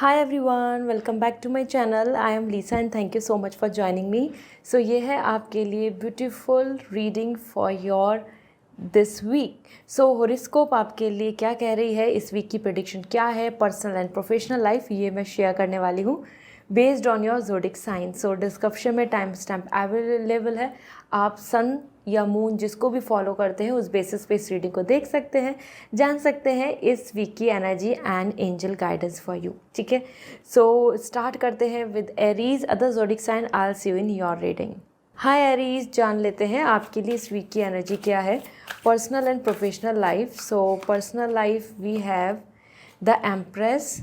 Hi everyone, welcome back to my channel. I am Lisa and thank you so much for joining me. So ये है आपके लिए beautiful reading for your this week. So horoscope आपके लिए क्या कह रही है, इस वीक की प्रेडिक्शन क्या है, पर्सनल एंड प्रोफेशनल लाइफ, ये मैं शेयर करने वाली हूँ based on your zodiac sign. So description में टाइम स्टैम्प अवेलेबल है, आप सन या मून जिसको भी फॉलो करते हैं उस बेसिस पे इस रीडिंग को देख सकते हैं, जान सकते हैं इस वीक की energy and angel guidance for you. ठीक है, सो स्टार्ट करते हैं with Aries other zodiac sign. I see you in your reading. Hi Aries, जान लेते हैं आपके लिए इस वीक की एनर्जी क्या है, personal and professional life. So personal life we have the empress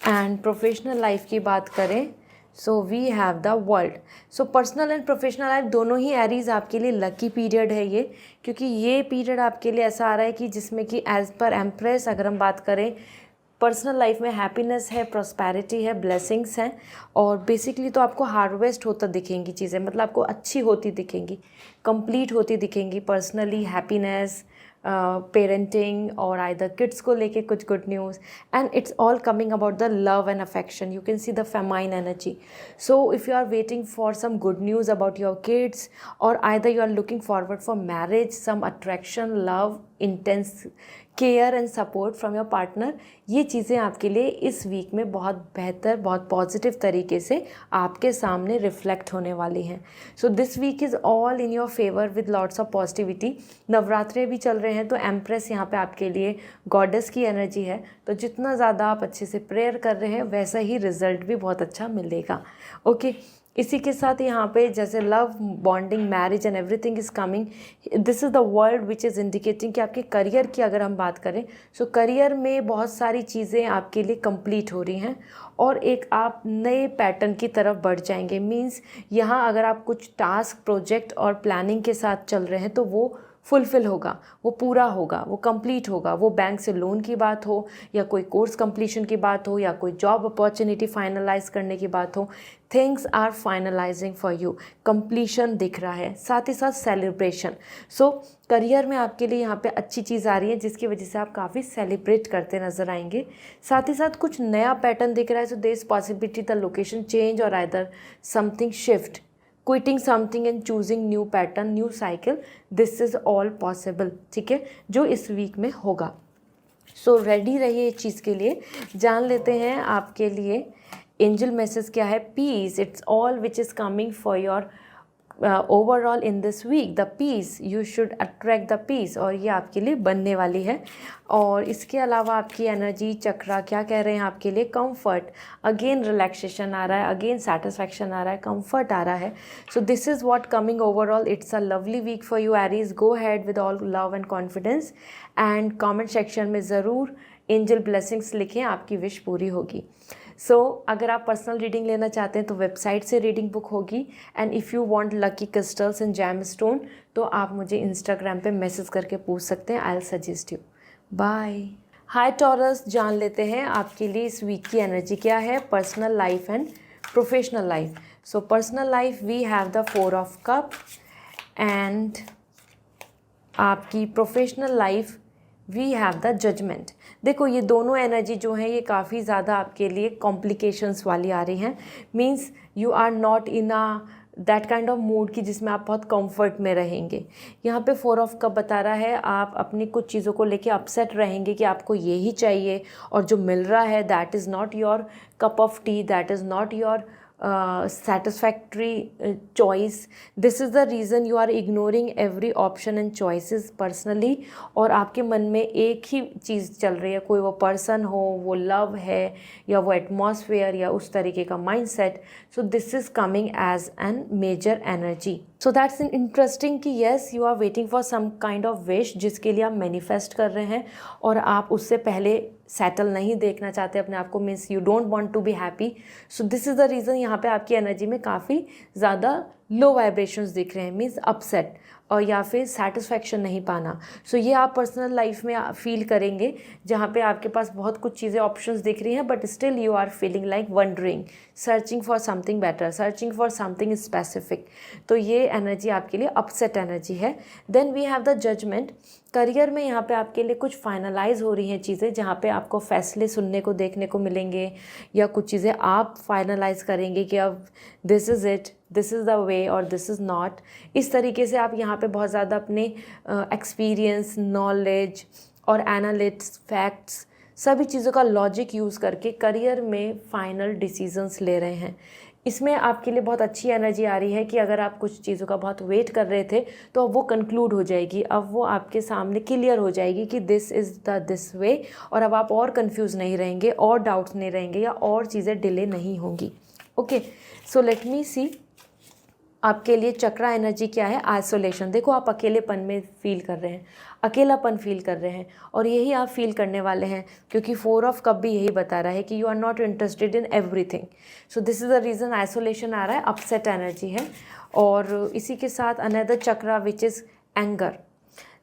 and professional life की बात करें so we have the world. So personal and professional life दोनों ही एरीज आपके लिए लकी पीरियड है ये, क्योंकि ये पीरियड आपके लिए ऐसा आ रहा है कि जिसमें कि एज पर एम्प्रेस अगर हम बात करें, पर्सनल लाइफ में हैप्पीनेस है, प्रॉस्पेरिटी है, ब्लेसिंग्स हैं, और बेसिकली तो आपको हार्वेस्ट होता दिखेंगी चीज़ें, मतलब आपको अच्छी होती दिखेंगी, कंप्लीट होती दिखेंगी personally, happiness, parenting or either kids को लेके कुछ good news, and it's all coming about the love and affection. You can see the feminine energy. So if you are waiting for some good news about your kids, or either you are looking forward for marriage, some attraction, love, intense care and support from your partner, ये चीज़ें आपके लिए इस week में बहुत बेहतर, बहुत positive तरीके से आपके सामने रिफ्लेक्ट होने वाली हैं। So this week is all in your favour with lots of positivity. नवरात्रे भी चल रहे हैं, तो एम्प्रेस यहाँ पे आपके लिए गॉडेस की एनर्जी है, तो जितना ज़्यादा आप अच्छे से प्रेयर कर रहे हैं वैसा ही रिजल्ट भी बहुत अच्छा मिलेगा। ओके, इसी के साथ यहाँ पे जैसे love, bonding, marriage and everything is coming, this is the world which is indicating कि आपके करियर की अगर हम बात करें, सो करियर में बहुत सारी चीज़ें आपके लिए कंप्लीट हो रही हैं और एक आप नए पैटर्न की तरफ बढ़ जाएंगे। मींस यहाँ अगर आप कुछ टास्क, प्रोजेक्ट और प्लानिंग के साथ चल रहे हैं तो वो फुलफ़िल होगा, वो पूरा होगा, वो कंप्लीट होगा। वो बैंक से लोन की बात हो, या कोई कोर्स कंप्लीशन की बात हो, या कोई जॉब अपॉर्चुनिटी फाइनलाइज करने की बात हो, things are finalising for you. Completion दिख रहा है, साथ ही साथ सेलिब्रेशन। सो करियर में आपके लिए यहाँ पे अच्छी चीज़ आ रही है जिसकी वजह से आप काफ़ी सेलिब्रेट करते नज़र आएंगे। साथ ही साथ कुछ नया पैटर्न दिख रहा है, so there is possibility the location change or either something shift, quitting something and choosing new pattern, new cycle, this is all possible. ठीक है, जो इस वीक में होगा। सो रेडी रहिए इस चीज़ के लिए। जान लेते हैं आपके लिए एंजल मैसेज क्या है। Peace, it's all which is coming for your overall in this week. The peace, you should attract the peace, और ये आपके लिए बनने वाली है। और इसके अलावा आपकी एनर्जी चक्रा क्या कह रहे हैं आपके लिए, कंफर्ट, अगेन रिलैक्सेशन आ रहा है, अगेन सेटिस्फैक्शन आ रहा है, कंफर्ट आ रहा है। So this is what coming overall. It's a lovely week for you Aries. Go head with all love and confidence, and comment section में ज़रूर एंजल ब्लेसिंग्स लिखें, आपकी विश पूरी होगी। सो अगर आप पर्सनल रीडिंग लेना चाहते हैं तो वेबसाइट से रीडिंग बुक होगी, and if you want lucky crystals and jam stone तो आप मुझे इंस्टाग्राम पे मैसेज करके पूछ सकते हैं। I will suggest you. Bye. Hi Taurus, जान लेते हैं आपके लिए इस वीक की एनर्जी क्या है, personal life and professional life. So personal life we have the 4 of cup, and आपकी professional life we have the judgment. देखो ये दोनों एनर्जी जो है ये काफ़ी ज़्यादा आपके लिए कॉम्प्लिकेशंस वाली आ रही हैं। Means you are not in a that kind of mood कि जिसमें आप बहुत कंफर्ट में रहेंगे। यहाँ पे 4 ऑफ कप बता रहा है आप अपनी कुछ चीज़ों को लेके अपसेट रहेंगे कि आपको ये ही चाहिए, और जो मिल रहा है that is not your cup of T, that is not your satisfactory choice. This is the reason you are ignoring every option and choices personally, और आपके मन में एक ही चीज़ चल रही है, कोई वो पर्सन हो, वो लव है, या वो एटमॉस्फेयर, या उस तरीके का mindset. So this is coming as an major energy. So that's interesting कि yes you are waiting for some kind of wish जिसके लिए आप मैनिफेस्ट कर रहे हैं, और आप उससे पहले सेटल नहीं देखना चाहते अपने आप को। Means you don't want to be happy. So this is the reason यहाँ पे आपकी एनर्जी में काफ़ी ज़्यादा लो वाइब्रेशंस दिख रहे हैं, मीन्स अपसेट और या फिर सेटिस्फैक्शन नहीं पाना। सो ये आप पर्सनल लाइफ में फील करेंगे जहाँ पे आपके पास बहुत कुछ चीज़ें ऑप्शंस दिख रही हैं, but still you are feeling like wandering, searching for something better, searching for something specific. तो ये एनर्जी आपके लिए अपसेट एनर्जी है। Then we have the judgement. Career में यहाँ पे आपके लिए कुछ फाइनलाइज हो रही हैं चीज़ें, जहाँ पे आपको फैसले सुनने को देखने को मिलेंगे, या कुछ चीज़ें आप फाइनलाइज करेंगे कि अब this is it, this is the वे और दिस इज़ नॉट। इस तरीके से आप यहाँ पे बहुत ज़्यादा अपने एक्सपीरियंस, नॉलेज और एनालिटिक्स, फैक्ट्स, सभी चीज़ों का लॉजिक यूज़ करके करियर में फाइनल डिसीजंस ले रहे हैं। इसमें आपके लिए बहुत अच्छी एनर्जी आ रही है कि अगर आप कुछ चीज़ों का बहुत वेट कर रहे थे तो अब वो कंक्लूड हो जाएगी, अब वो आपके सामने क्लियर हो जाएगी कि this is the this way, और अब आप और कंफ्यूज नहीं रहेंगे, और डाउट्स नहीं रहेंगे, या और चीज़ें डिले नहीं होंगी। ओके, सो लेट मी सी आपके लिए चक्रा एनर्जी क्या है। आइसोलेशन। देखो, आप अकेलेपन में फील कर रहे हैं, अकेलापन फील कर रहे हैं, और यही आप फील करने वाले हैं क्योंकि 4 ऑफ कप भी यही बता रहा है कि you are not interested in everything. So this is the reason isolation आ रहा है, अपसेट एनर्जी है। और इसी के साथ another chakra which is anger.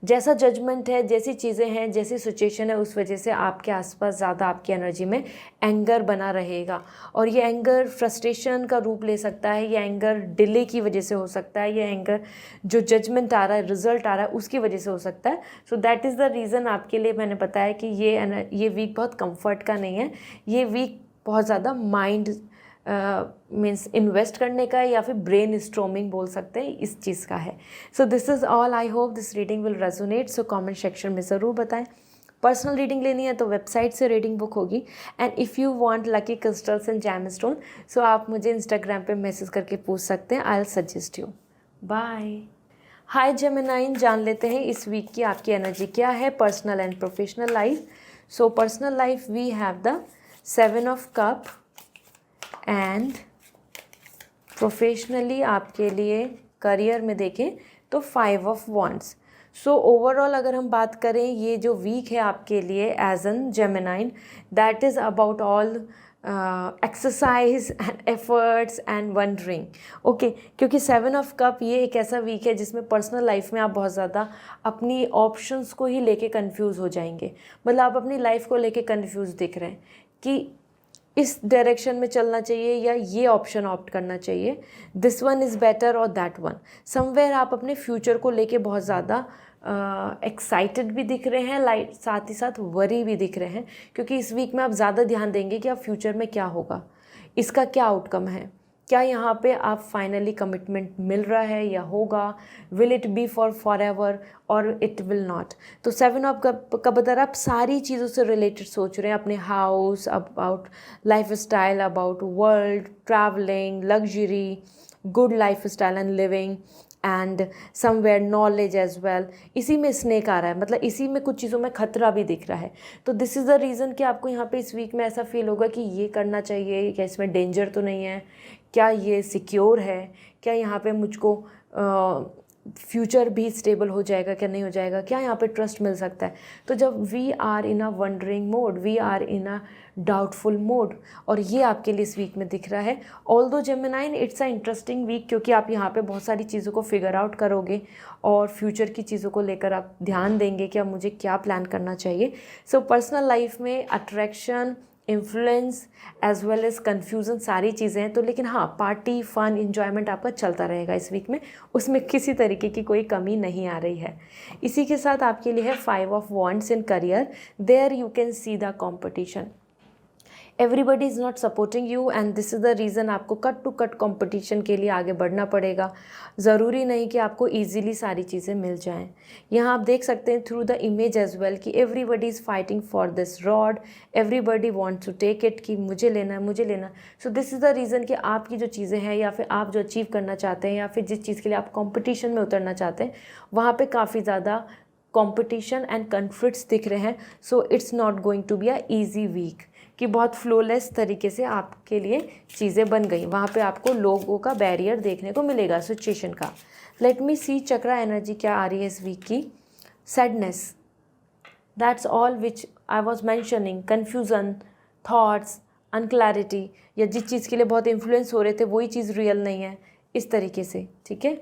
जैसा जजमेंट है, जैसी चीज़ें हैं, जैसी सिचुएशन है, उस वजह से आपके आसपास ज़्यादा आपकी एनर्जी में एंगर बना रहेगा, और ये एंगर फ्रस्ट्रेशन का रूप ले सकता है, ये एंगर डिले की वजह से हो सकता है, ये एंगर जो जजमेंट आ रहा है, रिजल्ट आ रहा है, उसकी वजह से हो सकता है। So that is the reason आपके लिए मैंने बताया कि ये वीक बहुत कंफर्ट का नहीं है, ये वीक बहुत ज़्यादा माइंड मीन्स इन्वेस्ट करने का है, या फिर ब्रेन स्ट्रोमिंग बोल सकते हैं, इस चीज़ का है। So this is all. I hope this reading will resonate. So comment section में ज़रूर बताएं। पर्सनल रीडिंग लेनी है तो वेबसाइट से रीडिंग बुक होगी। And if you want lucky crystals and gemstone, so आप मुझे इंस्टाग्राम पे मैसेज करके पूछ सकते हैं। I will suggest you. Bye. Hi Geminian, जान लेते हैं इस वीक की आपकी एनर्जी क्या है, personal and professional life. So personal life we have the 7 of cup, and professionally आपके लिए करियर में देखें तो 5 ऑफ वॉन्ड्स। सो ओवरऑल अगर हम बात करें, ये जो वीक है आपके लिए as an Geminian, that is about all exercise and efforts and wondering. Okay, क्योंकि 7 ऑफ कप ये एक ऐसा वीक है जिसमें पर्सनल लाइफ में आप बहुत ज़्यादा अपनी ऑप्शंस को ही लेके कंफ्यूज हो जाएंगे। मतलब आप अपनी लाइफ को लेके कंफ्यूज दिख रहे हैं कि इस डायरेक्शन में चलना चाहिए या ये ऑप्शन ऑप्ट करना चाहिए, दिस वन इज़ बेटर और दैट वन। समवेयर आप अपने फ्यूचर को लेके बहुत ज़्यादा एक्साइटेड भी दिख रहे हैं, साथ ही साथ वरी भी दिख रहे हैं, क्योंकि इस वीक में आप ज़्यादा ध्यान देंगे कि अब फ्यूचर में क्या होगा, इसका क्या आउटकम है, क्या यहाँ पे आप फाइनली कमिटमेंट मिल रहा है या होगा, will it be for ever और इट विल नॉट। तो 7 ऑफ कप बता रहा, आप सारी चीज़ों से रिलेटेड सोच रहे हैं, अपने house, about life style, about world, travelling, luxury, good life style and living, and somewhere knowledge as well. इसी में स्नेक आ रहा है, मतलब इसी में कुछ चीज़ों में खतरा भी दिख रहा है। तो दिस इज़ द रीज़न कि आपको यहाँ पे इस वीक में ऐसा फील होगा कि ये करना चाहिए, क्या इसमें डेंजर तो नहीं है, क्या ये सिक्योर है, क्या यहाँ पे मुझको फ्यूचर भी स्टेबल हो जाएगा, क्या नहीं हो जाएगा, क्या यहाँ पे ट्रस्ट मिल सकता है। तो जब we are in a wandering mode, we are in a doubtful mode, और ये आपके लिए इस वीक में दिख रहा है। Although Geminian it's a interesting week, क्योंकि आप यहाँ पे बहुत सारी चीज़ों को फिगर आउट करोगे और फ्यूचर की चीज़ों को लेकर आप ध्यान देंगे कि अब मुझे क्या प्लान करना चाहिए। सो पर्सनल लाइफ में attraction, influence as well as confusion, सारी चीज़ें हैं। तो लेकिन हाँ, पार्टी, फन, इन्जॉयमेंट आपका चलता रहेगा इस वीक में, उसमें किसी तरीके की कोई कमी नहीं आ रही है। इसी के साथ आपके लिए है 5 of wands in career. There you can see the competition, everybody is not supporting you, and this is the reason आपको कट टू कट कंपटीशन के लिए आगे बढ़ना पड़ेगा। ज़रूरी नहीं कि आपको इजीली सारी चीज़ें मिल जाएं। यहाँ आप देख सकते हैं through the image as well कि everybody is fighting for this rod, everybody want to take it, कि मुझे लेना है, मुझे लेना। So this is the reason कि आपकी जो चीज़ें हैं, या फिर आप जो अचीव करना चाहते हैं, या फिर जिस चीज़ के लिए आप कॉम्पिटिशन में उतरना चाहते हैं, वहाँ पर काफ़ी ज़्यादा कॉम्पिटिशन एंड कन्फ्लिक्ट्स दिख रहे हैं। So it's not going to be a easy week, कि बहुत फ्लोलेस तरीके से आपके लिए चीज़ें बन गई। वहाँ पे आपको लोगों का बैरियर देखने को मिलेगा, सिचुएशन का। लेट मी सी चक्रा एनर्जी क्या आ रही है इस वीक की। Sadness, that's all which I was mentioning, confusion, thoughts, unclarity, या जिस चीज़ के लिए बहुत इन्फ्लुएंस हो रहे थे वही चीज़ रियल नहीं है, इस तरीके से, ठीक है।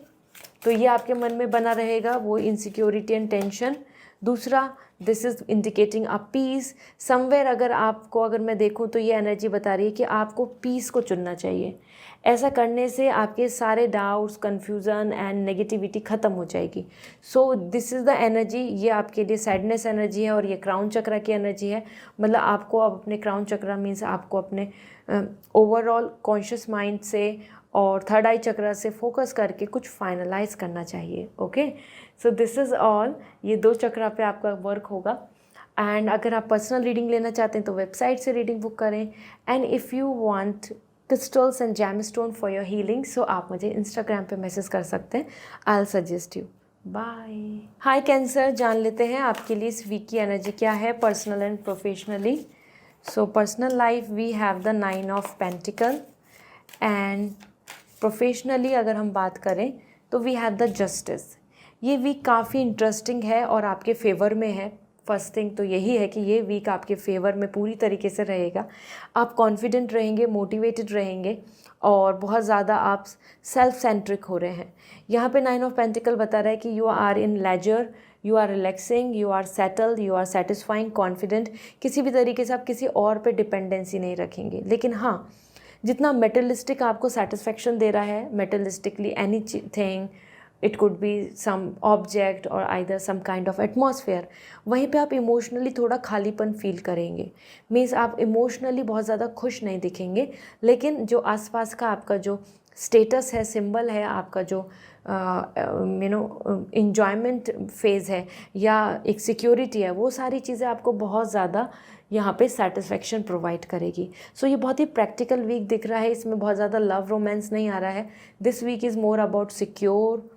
तो ये आपके मन में बना रहेगा वो इनसिक्योरिटी एंड टेंशन। दूसरा, this is indicating a peace somewhere. अगर मैं देखूं तो ये एनर्जी बता रही है कि आपको पीस को चुनना चाहिए। ऐसा करने से आपके सारे डाउट्स, कन्फ्यूज़न एंड नेगेटिविटी ख़त्म हो जाएगी। सो दिस इज़ द एनर्जी। ये आपके लिए सैडनेस एनर्जी है और ये क्राउन चक्रा की एनर्जी है। मतलब आपको अब अपने क्राउन चक्रा मीन्स आपको अपने ओवरऑल कॉन्शियस माइंड से और थर्ड आई चक्रा से फोकस करके कुछ फाइनलाइज करना चाहिए। Okay, so this is all. ये 2 चक्रा पे आपका वर्क होगा। एंड अगर आप पर्सनल रीडिंग लेना चाहते हैं तो वेबसाइट से रीडिंग बुक करें। And if you want crystals and gemstone for your healing, so आप मुझे इंस्टाग्राम पे मैसेज कर सकते हैं। I will suggest you. Bye. Hi Cancer, जान लेते हैं आपके लिए इस वीक की एनर्जी क्या है personal and professionally. So personal life we have the 9 of pentacle and professionally अगर हम बात करें तो वी हैव द जस्टिस। ये वीक काफ़ी इंटरेस्टिंग है और आपके फेवर में है। फर्स्ट थिंग तो यही है कि ये वीक आपके फेवर में पूरी तरीके से रहेगा। आप कॉन्फिडेंट रहेंगे, मोटिवेटेड रहेंगे और बहुत ज़्यादा आप सेल्फ सेंट्रिक हो रहे हैं। यहाँ पे 9 ऑफ पेंटिकल बता रहा है कि you are in leisure, you are relaxing, you are settled, you are satisfying, confident. किसी भी तरीके से आप किसी और पे डिपेंडेंसी नहीं रखेंगे। लेकिन हाँ, जितना मेटलिस्टिक आपको सेटिस्फेक्शन दे रहा है, materialistically any thing, it could be some object or either some kind of atmosphere, वहीं पे आप इमोशनली थोड़ा खालीपन फील करेंगे। मीन्स आप इमोशनली बहुत ज़्यादा खुश नहीं दिखेंगे, लेकिन जो आसपास का आपका जो स्टेटस है, सिंबल है, आपका जो इंजॉयमेंट फेज़ है या एक सिक्योरिटी है, वो सारी चीज़ें आपको बहुत ज़्यादा यहाँ पे सेटिस्फेक्शन प्रोवाइड करेगी। सो ये बहुत ही प्रैक्टिकल वीक दिख रहा है। इसमें बहुत ज़्यादा लव रोमांस नहीं आ रहा है। This week is more about secure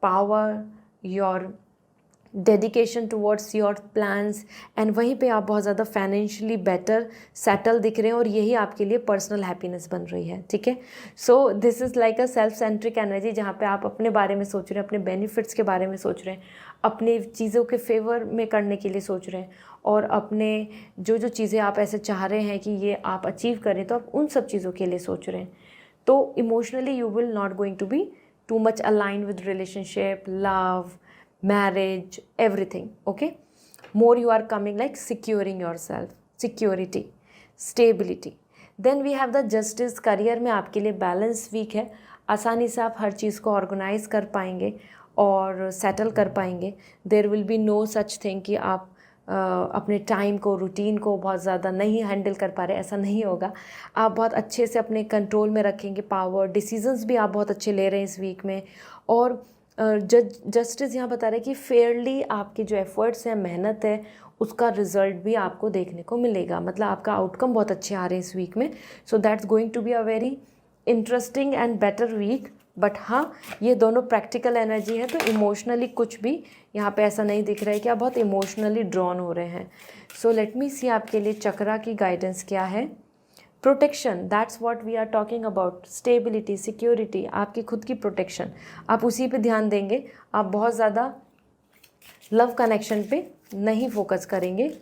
power, your dedication towards your plans and वहीं पे आप बहुत ज़्यादा फाइनेंशियली बेटर सेटल दिख रहे हैं और यही आपके लिए पर्सनल हैप्पीनेस बन रही है, ठीक है। So this is like a self centric energy जहाँ पे आप अपने बारे में सोच रहे हैं, अपने बेनिफिट्स के बारे में सोच रहे हैं, अपनी चीज़ों के फेवर में करने के लिए सोच रहे हैं और अपने जो चीज़ें आप ऐसे चाह रहे हैं कि ये आप अचीव करें, तो आप उन सब चीज़ों के लिए सोच रहे हैं। तो emotionally you will not going to be too much aligned with relationship, love, marriage, everything. Okay, more you are coming like securing yourself, security, stability. Then we have the justice. Career में आपके लिए balance week है। आसानी से आप हर चीज़ को organise कर पाएंगे और सेटल कर पाएंगे। There will be no such thing कि आप अपने टाइम को, रूटीन को बहुत ज़्यादा नहीं हैंडल कर पा रहे, ऐसा नहीं होगा। आप बहुत अच्छे से अपने कंट्रोल में रखेंगे पावर, डिसीजंस भी आप बहुत अच्छे ले रहे हैं इस वीक में। और जस्टिस यहाँ बता रहे हैं कि फेयरली आपके जो एफर्ट्स हैं, मेहनत है, उसका रिजल्ट भी आपको देखने को मिलेगा। मतलब आपका आउटकम बहुत अच्छे आ रहे हैं इस वीक में। So that's going to be a very interesting and better week. But हाँ, ये दोनों प्रैक्टिकल एनर्जी है, तो इमोशनली कुछ भी यहाँ पे ऐसा नहीं दिख रहा है कि आप बहुत इमोशनली ड्रॉन हो रहे हैं। सो लेट मी सी आपके लिए चक्रा की गाइडेंस क्या है। Protection, that's what we are talking about. Stability, security, आपकी खुद की प्रोटेक्शन, आप उसी पे ध्यान देंगे। आप बहुत ज़्यादा लव कनेक्शन पे नहीं फोकस करेंगे।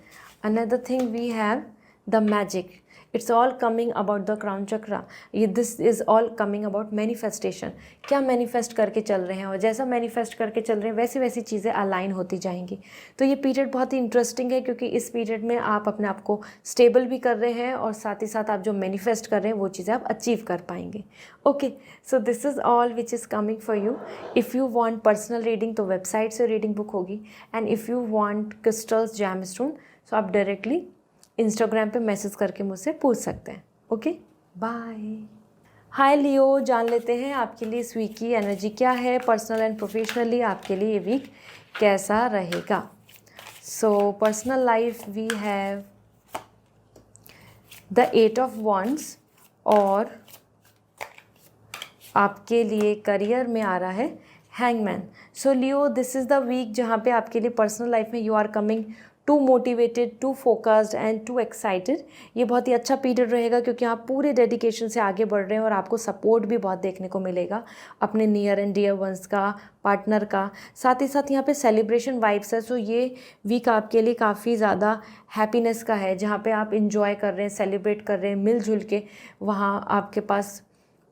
Another thing we have the magic. It's all coming about the crown chakra. Yeah this is all coming about manifestation. क्या मैनिफेस्ट करके चल रहे हैं और जैसा मैनिफेस्ट करके चल रहे हैं वैसी वैसी चीज़ें अलाइन होती जाएंगी। तो ये पीरियड बहुत ही इंटरेस्टिंग है क्योंकि इस पीरियड में आप अपने आप को स्टेबल भी कर रहे हैं और साथ ही साथ आप जो मैनिफेस्ट कर रहे हैं वो चीज़ें आप अचीव कर पाएंगे। Okay, so this is all which is coming for you. If you want personal reading तो वेबसाइट से रीडिंग बुक होगी। And if you want crystals, gemstone, so आप डायरेक्टली इंस्टाग्राम पे मैसेज करके मुझसे पूछ सकते हैं। Okay, bye. हाय लियो, जान लेते हैं आपके लिए इस वीक की एनर्जी क्या है पर्सनल एंड प्रोफेशनली। आपके लिए ये वीक कैसा रहेगा। So personal life we have the 8 of wands और आपके लिए करियर में आ रहा है hangman. So Leo, this is the week जहाँ पे आपके लिए पर्सनल लाइफ में you are coming too motivated, too focused and too excited. ये बहुत ही अच्छा पीरियड रहेगा क्योंकि आप पूरे डेडिकेशन से आगे बढ़ रहे हैं और आपको सपोर्ट भी बहुत देखने को मिलेगा अपने नियर एंड डियर वंस का, पार्टनर का। साथ ही साथ यहाँ पे सेलिब्रेशन वाइब्स है। सो ये वीक आपके लिए काफ़ी ज़्यादा हैप्पीनेस का है जहाँ पे आप इंजॉय कर रहे हैं, सेलिब्रेट कर रहे हैं मिलजुल के। वहाँ आपके पास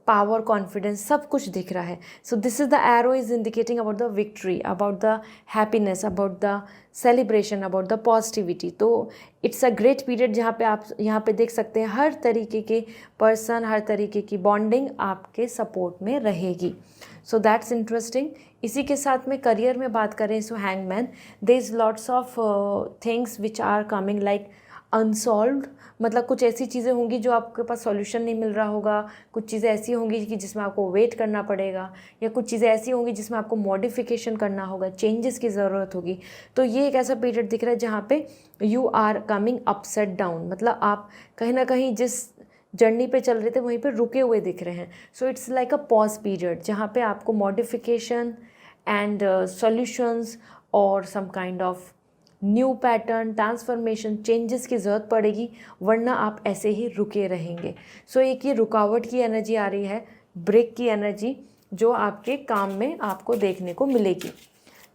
पावर, कॉन्फिडेंस, सब कुछ दिख रहा है. So this is the arrow is indicating about the victory, about the happiness, about the celebration, about the positivity. तो इट्स अ ग्रेट पीरियड जहाँ पे आप यहाँ पे देख सकते हैं हर तरीके के पर्सन, हर तरीके की बॉन्डिंग आपके सपोर्ट में रहेगी. So that's interesting. इसी के साथ में करियर में बात करें, so hangman, there is lots of things which are coming like unsolved. मतलब कुछ ऐसी चीज़ें होंगी जो आपके पास सॉल्यूशन नहीं मिल रहा होगा, कुछ चीज़ें ऐसी होंगी कि जिसमें आपको वेट करना पड़ेगा, या कुछ चीज़ें ऐसी होंगी जिसमें आपको मॉडिफिकेशन करना होगा, चेंजेस की ज़रूरत होगी. तो ये एक ऐसा पीरियड दिख रहा है जहाँ पे you are coming upset down, मतलब आप कहीं ना कहीं जिस जर्नी पे चल रहे थे वहीं पे रुके हुए दिख रहे हैं. So it's like a pause period जहाँ पे आपको मॉडिफिकेशन एंड सॉल्यूशंस और some kind of new pattern, transformation, changes की ज़रूरत पड़ेगी, वरना आप ऐसे ही रुके रहेंगे. सो एक ये रुकावट की एनर्जी आ रही है, ब्रेक की एनर्जी, जो आपके काम में आपको देखने को मिलेगी.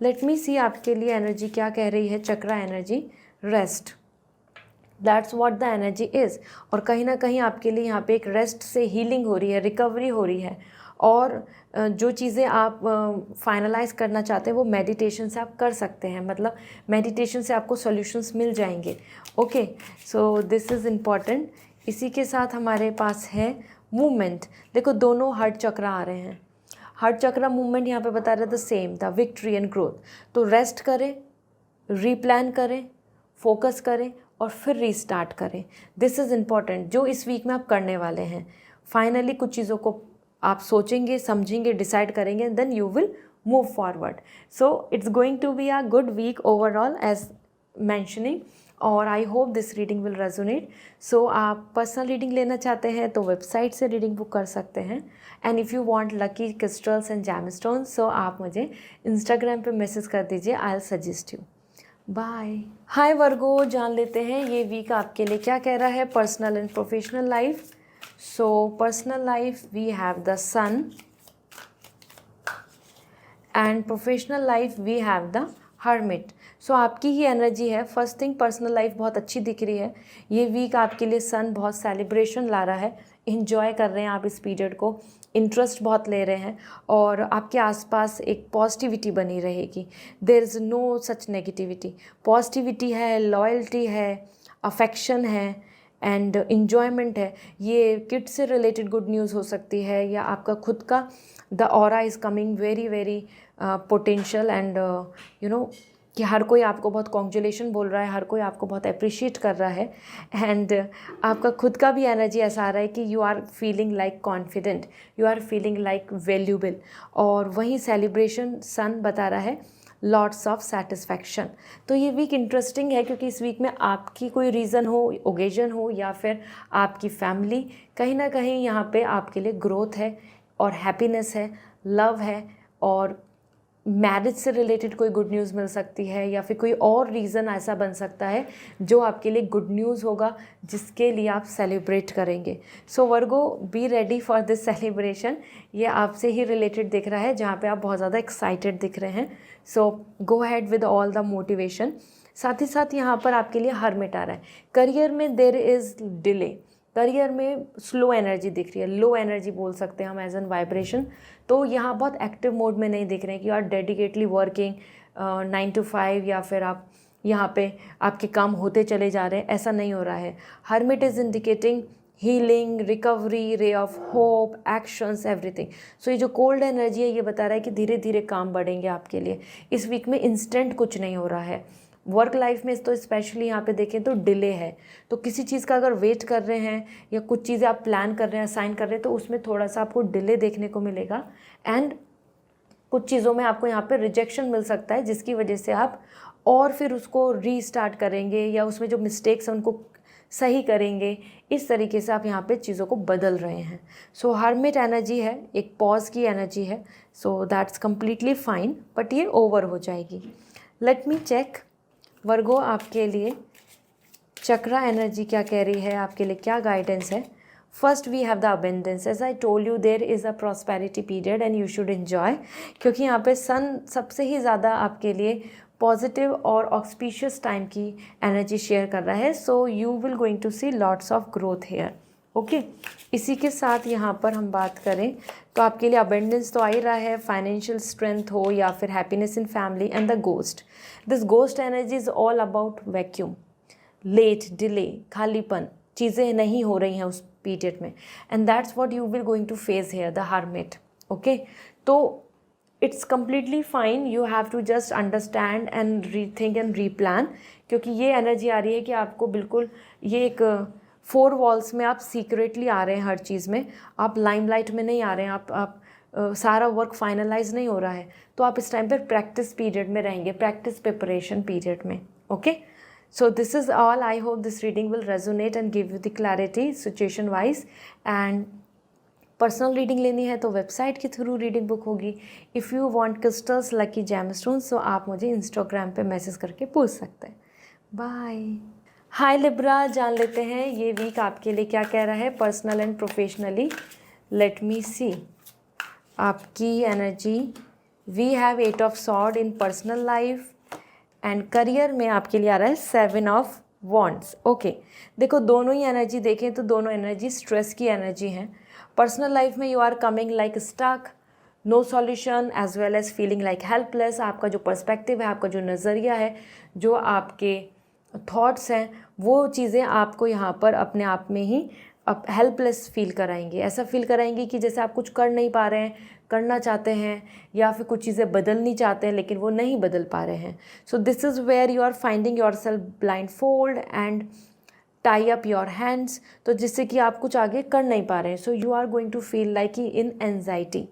लेट मी सी आपके लिए एनर्जी क्या कह रही है. Chakra energy, rest, that's what the energy is. और कहीं ना कहीं आपके लिए यहाँ पे एक रेस्ट से हीलिंग हो रही है, रिकवरी हो रही है. और जो चीज़ें आप फाइनलाइज करना चाहते हैं वो मेडिटेशन से आप कर सकते हैं, मतलब मेडिटेशन से आपको सॉल्यूशंस मिल जाएंगे. Okay, so this is important. इसी के साथ हमारे पास है मूवमेंट. देखो दोनों हार्ट चक्रा आ रहे हैं. हार्ट चक्रा मूवमेंट यहाँ पे बता रहे the same, the victory and growth. तो रेस्ट करें, रीप्लान करें, फोकस करें और फिर रीस्टार्ट करें. दिस इज़ इम्पॉर्टेंट जो इस वीक में आप करने वाले हैं. फाइनली कुछ चीज़ों को आप सोचेंगे, समझेंगे, डिसाइड करेंगे, and then you will move forward. So it's going to be a good week overall as mentioning, और I hope this reading will resonate. So आप पर्सनल रीडिंग लेना चाहते हैं तो वेबसाइट से रीडिंग बुक कर सकते हैं. And if you want lucky crystals and gemstones, so आप मुझे इंस्टाग्राम पे मैसेज कर दीजिए, I will suggest you. Bye. Hi Virgo, जान लेते हैं ये वीक आपके लिए क्या कह रहा है. Personal and professional life. So personal life we have the sun, and professional life we have the hermit. So आपकी ही एनर्जी है. फर्स्ट थिंग, पर्सनल लाइफ बहुत अच्छी दिख रही है. ये वीक आपके लिए सन बहुत सेलिब्रेशन ला रहा है. इन्जॉय कर रहे हैं आप इस पीरियड को, इंटरेस्ट बहुत ले रहे हैं, और आपके आसपास एक पॉजिटिविटी बनी रहेगी. There is no such negativity. Positivity है, लॉयल्टी है, अफेक्शन है एंड इन्जॉयमेंट है. ये किड्स से रिलेटेड गुड न्यूज़ हो सकती है, या आपका खुद का the aura is coming very very potential, and you know कि हर कोई आपको बहुत कॉन्ग्रेचुलेशन बोल रहा है, हर कोई आपको बहुत अप्रिशिएट कर रहा है. एंड आपका खुद का भी एनर्जी ऐसा आ रहा है कि you are feeling like confident, you are feeling like valuable. और वहीं सेलिब्रेशन सन बता रहा है लॉट्स ऑफ सेटिस्फैक्शन. तो ये वीक इंटरेस्टिंग है क्योंकि इस वीक में आपकी कोई रीज़न हो, ओकेजन हो, या फिर आपकी फैमिली, कहीं ना कहीं यहाँ पे आपके लिए ग्रोथ है और हैप्पीनेस है, लव है, और मैरिज से रिलेटेड कोई गुड न्यूज़ मिल सकती है, या फिर कोई और रीज़न ऐसा बन सकता है जो आपके लिए गुड न्यूज़ होगा, जिसके लिए आप सेलिब्रेट करेंगे. So Virgo, be ready for this celebration. ये आपसे ही रिलेटेड दिख रहा है, जहाँ पे आप बहुत ज़्यादा एक्साइटेड दिख रहे हैं. So go head with all the motivation. साथ ही साथ यहाँ पर आपके लिए हर्मिट आ रहा है. करियर में देर इज़ डिले, करियर में स्लो एनर्जी दिख रही है, लो एनर्जी बोल सकते हैं हम एज एन वाइब्रेशन. तो यहाँ बहुत एक्टिव मोड में नहीं दिख रहे हैं कि आप डेडिकेटली वर्किंग 9 to 5, या फिर आप यहाँ पे आपके काम होते चले जा रहे हैं, ऐसा नहीं हो रहा है. Hermit is indicating healing, recovery, ray of hope, actions, everything. So ये जो कोल्ड एनर्जी है ये बता रहा है कि धीरे धीरे काम बढ़ेंगे आपके लिए. इस वीक में इंस्टेंट कुछ नहीं हो रहा है. वर्क लाइफ में तो स्पेशली यहाँ पे देखें तो डिले है. तो किसी चीज़ का अगर वेट कर रहे हैं, या कुछ चीज़ें आप प्लान कर रहे हैं, असाइन कर रहे हैं, तो उसमें थोड़ा सा आपको डिले देखने को मिलेगा. एंड कुछ चीज़ों में आपको यहाँ पे रिजेक्शन मिल सकता है, जिसकी वजह से आप और फिर उसको रीस्टार्ट करेंगे, या उसमें जो मिस्टेक्स हैं उनको सही करेंगे. इस तरीके से आप यहाँ पे चीज़ों को बदल रहे हैं. सो हर्मिट एनर्जी है, एक पॉज की एनर्जी है. So that's completely fine, but ये ओवर हो जाएगी. लेट मी चेक वर्गो, आपके लिए चक्रा एनर्जी क्या कह रही है, आपके लिए क्या गाइडेंस है. First we have the abundance. As I told you, there is a prosperity period and you should enjoy, क्योंकि यहाँ पे सन सबसे ही ज़्यादा आपके लिए पॉजिटिव और ऑक्सपीशियस टाइम की एनर्जी शेयर कर रहा है. So you will going to see lots of growth here. Okay. इसी के साथ यहाँ पर हम बात करें तो आपके लिए अबेंडेंस तो आ ही रहा है, फाइनेंशियल स्ट्रेंथ हो या फिर happiness in family and the ghost. This ghost energy is all about vacuum, late, delay, खालीपन, चीज़ें नहीं हो रही हैं उस पीरियड में, and that's what you will going to face here, the hermit. Okay, तो it's completely fine, you have to just understand and rethink and replan, क्योंकि ये एनर्जी आ रही है कि आपको बिल्कुल ये एक 4 वॉल्स में आप सीक्रेटली आ रहे हैं, हर चीज़ में आप लाइमलाइट में नहीं आ रहे हैं, आप सारा वर्क फाइनलाइज नहीं हो रहा है, तो आप इस टाइम पर प्रैक्टिस पीरियड में रहेंगे, प्रैक्टिस प्रिपरेशन पीरियड में। Okay, so this is all. I hope this reading will resonate and give you the clarity situation wise, and personal reading लेनी है तो वेबसाइट के थ्रू रीडिंग बुक होगी। If you want crystals, lucky gemstones, तो आप मुझे Instagram पे message करके पूछ सकते हैं। बाय। हाय लिब्रा, जान लेते हैं ये वीक आपके लिए क्या कह रहा है personal and professionally. Let me see आपकी energy. We have 8 of sword in personal life, and career में आपके लिए आ रहा है 7 ऑफ वॉन्ड्स। ओके, देखो दोनों ही एनर्जी देखें तो दोनों एनर्जी स्ट्रेस की एनर्जी हैं। पर्सनल लाइफ में you are coming like stuck, no solution, as well as feeling like helpless. आपका जो पर्सपेक्टिव है, आपका जो नज़रिया है, जो आपके थॉट्स हैं, वो चीज़ें आपको यहाँ पर अपने आप में ही अब हेल्पलेस फील कराएंगी। ऐसा फील कराएंगी कि जैसे आप कुछ कर नहीं पा रहे हैं, करना चाहते हैं, या फिर कुछ चीज़ें बदलनी चाहते हैं लेकिन वो नहीं बदल पा रहे हैं। So this is where you are finding yourself blindfold and tie up your hands, तो जिससे कि आप कुछ आगे कर नहीं पा रहे हैं। So you are going to feel like in anxiety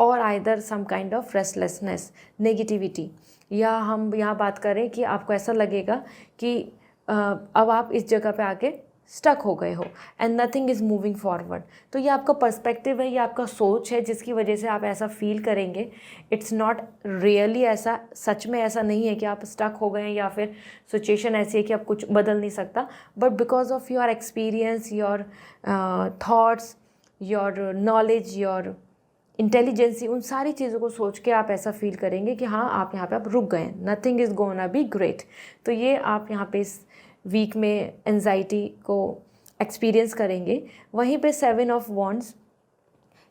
or either some kind of restlessness, negativity, या हम यहाँ बात करें कि आपको ऐसा लगेगा कि अब आप इस जगह पे आके स्टक हो गए हो and nothing is moving forward. तो ये आपका पर्सपेक्टिव है, ये आपका सोच है जिसकी वजह से आप ऐसा फील करेंगे। इट्स नॉट रियली ऐसा, सच में ऐसा नहीं है कि आप स्टक हो गए हैं या फिर सिचुएशन ऐसी है कि आप कुछ बदल नहीं सकता, but because of your experience, your thoughts, your knowledge, your intelligency, उन सारी चीज़ों को सोच के आप ऐसा फील करेंगे कि हाँ आप यहाँ पे आप रुक गए, nothing is gonna be great. तो ये आप यहाँ पे इस वीक में एंजाइटी को एक्सपीरियंस करेंगे। वहीं पे 7 ऑफ वॉन्ड्स,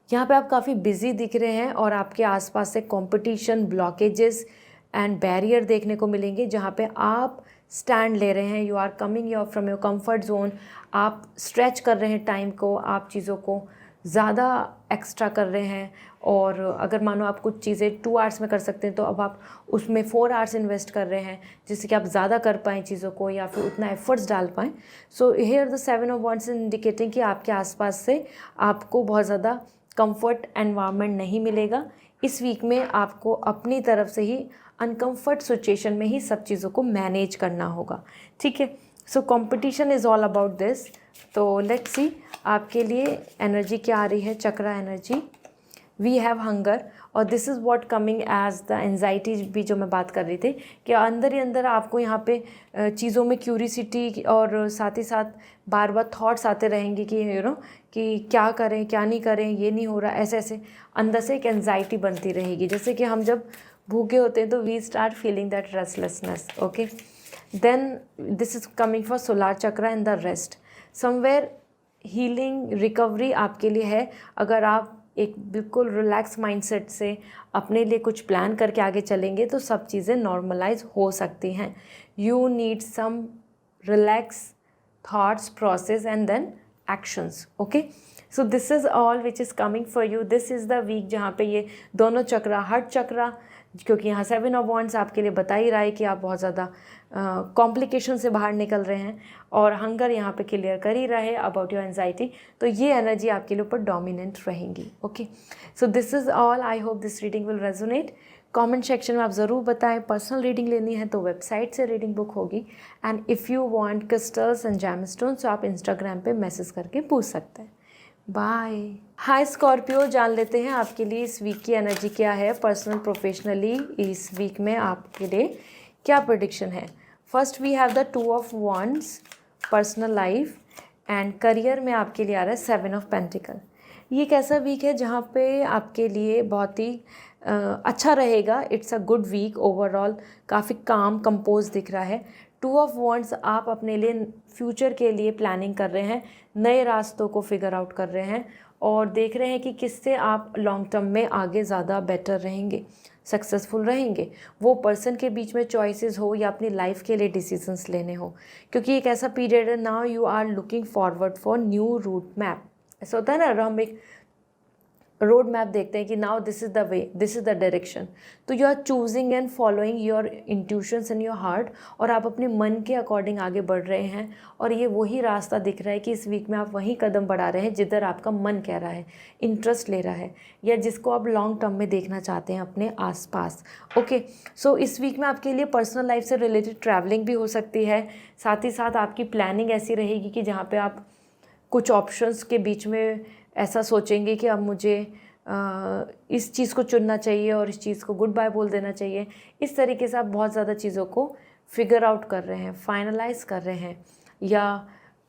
यहाँ पे आप काफ़ी बिजी दिख रहे हैं और आपके आसपास से कंपटीशन, ब्लॉकेजेस एंड बैरियर देखने को मिलेंगे, जहाँ पे आप स्टैंड ले रहे हैं। You are coming your from your comfort zone, आप स्ट्रेच कर रहे हैं टाइम को, आप चीज़ों को ज़्यादा एक्स्ट्रा कर रहे हैं, और अगर मानो आप कुछ चीज़ें 2 आवर्स में कर सकते हैं तो अब आप उसमें 4 आवर्स इन्वेस्ट कर रहे हैं, जिससे कि आप ज़्यादा कर पाएँ चीज़ों को या फिर उतना एफर्ट्स डाल पाएँ। So here the 7 of wands indicating कि आपके आसपास से आपको बहुत ज़्यादा कंफर्ट एनवायरनमेंट नहीं मिलेगा। इस वीक में आपको अपनी तरफ से ही अनकम्फर्ट सिचुएशन में ही सब चीज़ों को मैनेज करना होगा, ठीक है। So competition is all about this. तो लेट्स सी आपके लिए एनर्जी क्या आ रही है, chakra energy. We have hunger, और this is what coming as the anxiety भी जो मैं बात कर रही थी, कि अंदर ही अंदर आपको यहाँ पे चीज़ों में क्यूरिसिटी और साथ ही साथ बार बार थॉट्स आते रहेंगे कि यू नो कि क्या करें, क्या नहीं करें, ये नहीं हो रहा, ऐसे ऐसे अंदर से एक एंजाइटी बनती रहेगी। जैसे कि हम जब भूखे होते हैं तो we start feeling that restlessness. Okay, then this is coming for solar chakra in the rest. Somewhere healing, recovery आपके लिए है अगर आप एक बिल्कुल रिलैक्स माइंडसेट से अपने लिए कुछ प्लान करके आगे चलेंगे तो सब चीज़ें नॉर्मलाइज हो सकती हैं। You need some relax thoughts, process and then actions. Okay, so this is all which is coming for you. This is the week जहाँ पे ये दोनों चक्रा, हर्ट चक्रा, क्योंकि यहाँ 7 ऑफ वॉन्ड्स आपके लिए बता ही रहा है कि आप बहुत ज़्यादा कॉम्प्लिकेशन से बाहर निकल रहे हैं, और हंगर यहाँ पे क्लियर कर ही रहा है अबाउट योर एंजाइटी। तो ये एनर्जी आपके लिए ऊपर डोमिनेंट रहेंगी। Okay, so this is all. I hope this reading will resonate. Comment section में आप ज़रूर बताएं। पर्सनल रीडिंग लेनी है तो वेबसाइट से रीडिंग बुक होगी, and if you want crystals and gemstones तो आप इंस्टाग्राम पे मैसेज करके पूछ सकते हैं। बाय। हाय स्कॉर्पियो, जान लेते हैं आपके लिए इस वीक की एनर्जी क्या है पर्सनल प्रोफेशनली। इस वीक में आपके लिए क्या प्रेडिक्शन है। First we have the 2 of wands personal life, and career में आपके लिए आ रहा है 7 ऑफ पेंटिकल। ये एक ऐसा वीक है जहाँ पे आपके लिए बहुत ही अच्छा रहेगा। It's a good week overall, काफ़ी काम कंपोज दिख रहा है। टू ऑफ वॉन्ड्स, आप अपने लिए फ्यूचर के लिए प्लानिंग कर रहे हैं, नए रास्तों को फिगर आउट कर रहे हैं और देख रहे हैं कि किससे आप लॉन्ग टर्म में आगे ज़्यादा बेटर रहेंगे, सक्सेसफुल रहेंगे। वो पर्सन के बीच में चॉइसेस हो या अपनी लाइफ के लिए डिसीजंस लेने हो, क्योंकि एक ऐसा पीरियड है, now you are looking forward for new route map. ऐसा होता है ना, हम एक रोड मैप देखते हैं कि now this is the way, this is the direction. तो you are choosing and following your intuitions in your heart, और आप अपने मन के अकॉर्डिंग आगे बढ़ रहे हैं। और ये वही रास्ता दिख रहा है कि इस वीक में आप वही कदम बढ़ा रहे हैं जिधर आपका मन कह रहा है, इंटरेस्ट ले रहा है, या जिसको आप लॉन्ग टर्म में देखना चाहते हैं अपने आसपास। ओके, सो इस वीक में आपके लिए पर्सनल लाइफ से रिलेटेड ट्रैवलिंग भी हो सकती है। साथ ही साथ आपकी प्लानिंग ऐसी रहेगी कि जहाँ पे आप कुछ ऑप्शंस के बीच में ऐसा सोचेंगे कि अब मुझे इस चीज़ को चुनना चाहिए और इस चीज़ को गुड बाय बोल देना चाहिए। इस तरीके से आप बहुत ज़्यादा चीज़ों को फिगर आउट कर रहे हैं, फाइनलाइज कर रहे हैं, या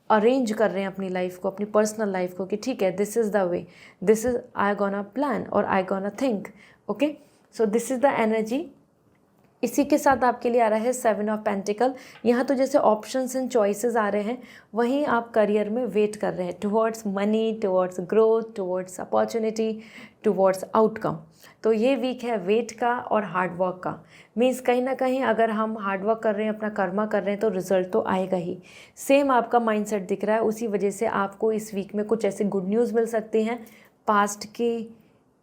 अरेंज कर रहे हैं अपनी लाइफ को, अपनी पर्सनल लाइफ को, कि ठीक है, this is the way, this is I gonna plan और I gonna think. Okay, so this is the energy. इसी के साथ आपके लिए आ रहा है 7 ऑफ पेंटिकल। यहाँ तो जैसे ऑप्शंस एंड चॉइसेस आ रहे हैं, वहीं आप करियर में वेट कर रहे हैं towards money, towards growth, towards opportunity, towards outcome. तो ये वीक है वेट का और हार्ड वर्क का। मीन्स कहीं ना कहीं अगर हम हार्ड वर्क कर रहे हैं, अपना कर्मा कर रहे हैं, तो रिजल्ट तो आएगा ही। सेम आपका माइंडसेट दिख रहा है, उसी वजह से आपको इस वीक में कुछ ऐसे गुड न्यूज़ मिल सकती हैं पास्ट की